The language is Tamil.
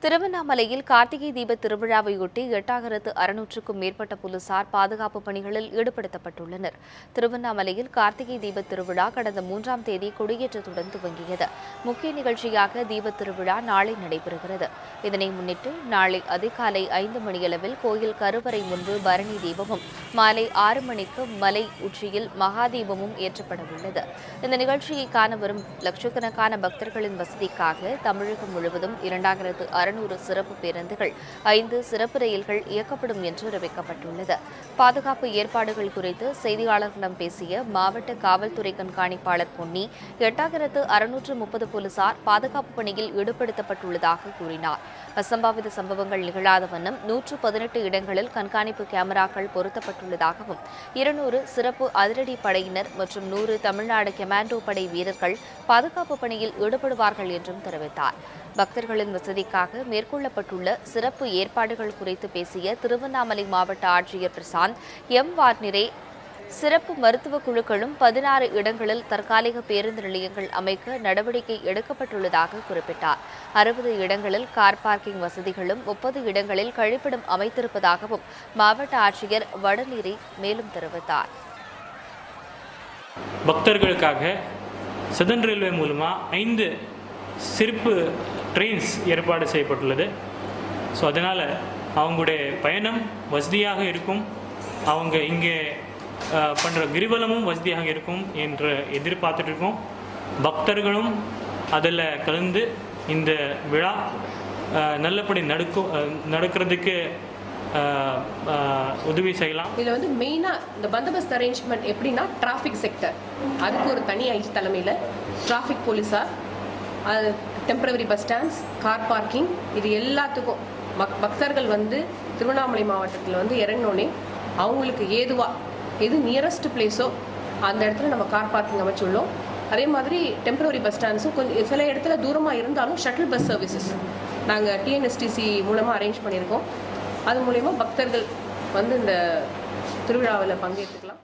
திருவண்ணாமலையில் கார்த்திகை தீப திருவிழாவையொட்டி 8600க்கும் மேற்பட்ட போலீசார் பாதுகாப்பு பணிகளில் ஈடுபடுத்தப்பட்டுள்ளனர். திருவண்ணாமலையில் கார்த்திகை தீப திருவிழா கடந்த 3ஆம் தேதி கொடியேற்றத்துடன் துவங்கியது. முக்கிய நிகழ்ச்சியாக தீப திருவிழா நாளை நடைபெறுகிறது. இதனை முன்னிட்டு நாளை அதிகாலை 5 மணியளவில் கோயில் கருவறை முன்பு பரணி தீபமும், மாலை 6 மணிக்கு மலை உச்சியில் மகாதீபமும் ஏற்றப்படவுள்ளது. இந்த நிகழ்ச்சியை காண வரும் லட்சக்கணக்கான பக்தர்களின் வசதிக்காக தமிழகம் முழுவதும் 2600 சிறப்பு பேருந்துகள், 5 சிறப்பு ரயில்கள் இயக்கப்படும் என்று அறிவிக்கப்பட்டுள்ளது. பாதுகாப்பு ஏற்பாடுகள் குறித்து செய்தியாளர்களிடம் பேசிய மாவட்ட காவல்துறை கண்காணிப்பாளர் பொன்னி, 8630 போலீசார் பாதுகாப்பு பணியில் ஈடுபடுத்தப்பட்டுள்ளதாக கூறினார். அசம்பாவித சம்பவங்கள் நிகழாத வண்ணம் 118 இடங்களில் கண்காணிப்பு கேமராக்கள் பொருத்தப்பட்டுள்ளதாகவும், 200 சிறப்பு அதிரடி படையினர் மற்றும் 100 தமிழ்நாடு கமாண்டோ படை வீரர்கள் பாதுகாப்பு பணியில் ஈடுபடுவார்கள் என்றும் தெரிவித்தார். பக்தர்களின் வசதிக்காக மேற்கொள்ளப்பட்டுள்ள சிறப்பு ஏற்பாடுகள் குறித்து பேசிய திருவண்ணாமலை மாவட்ட ஆட்சியர் பிரசாந்த் எம். வார்னிரே, சிறப்பு மருத்துவ குழுக்களும் 16 இடங்களில் தற்காலிக பேருந்து நிலையங்கள் அமைக்க நடவடிக்கை எடுக்கப்பட்டுள்ளதாக குறிப்பிட்டார். 60 இடங்களில் கார் பார்க்கிங் வசதிகளும், 30 இடங்களில் கழிப்பிடம் அமைத்திருப்பதாகவும் மாவட்ட ஆட்சியர் வடநீரை மேலும் தெரிவித்தார். பக்தர்களுக்காக சதன் ரயில்வே மூலமாக 5 சிறப்பு ட்ரெயின்ஸ் ஏற்பாடு செய்யப்பட்டுள்ளது. ஸோ அதனால் அவங்களுடைய பயணம் வசதியாக இருக்கும், அவங்க இங்கே பண்ணுற கிரிவலமும் வசதியாக இருக்கும் என்று எதிர்பார்த்துட்டு இருக்கோம். பக்தர்களும் அதில் கலந்து இந்த விழா நல்லபடி நடக்கிறதுக்கு உதவி செய்யலாம். இதில் வந்து மெயினாக இந்த பந்தோபஸ்த் அரேஞ்ச்மெண்ட் எப்படின்னா, டிராஃபிக் செக்டர் அதுக்கு ஒரு தனி ஐஜி தலைமையில் டிராஃபிக் போலீஸார், அது temporary bus stands, car parking, இது எல்லாத்துக்கும் பக்தர்கள் வந்து திருவண்ணாமலை மாவட்டத்தில் வந்து இறங்கினோடனே அவங்களுக்கு எது நியரஸ்ட் பிளேஸோ அந்த இடத்துல நம்ம கார் பார்க்கிங் அமைச்சுள்ளோம். அதே மாதிரி டெம்பரவரி பஸ் ஸ்டாண்ட்ஸும் கொஞ்சம் சில இடத்துல தூரமாக இருந்தாலும் ஷட்டில் பஸ் சர்வீசஸ் நாங்கள் டிஎன்எஸ்டிசி மூலமாக அரேஞ்ச் பண்ணியிருக்கோம். அது மூலயமா பக்தர்கள் வந்து இந்த திருவிழாவில் பங்கேற்றுக்கலாம்.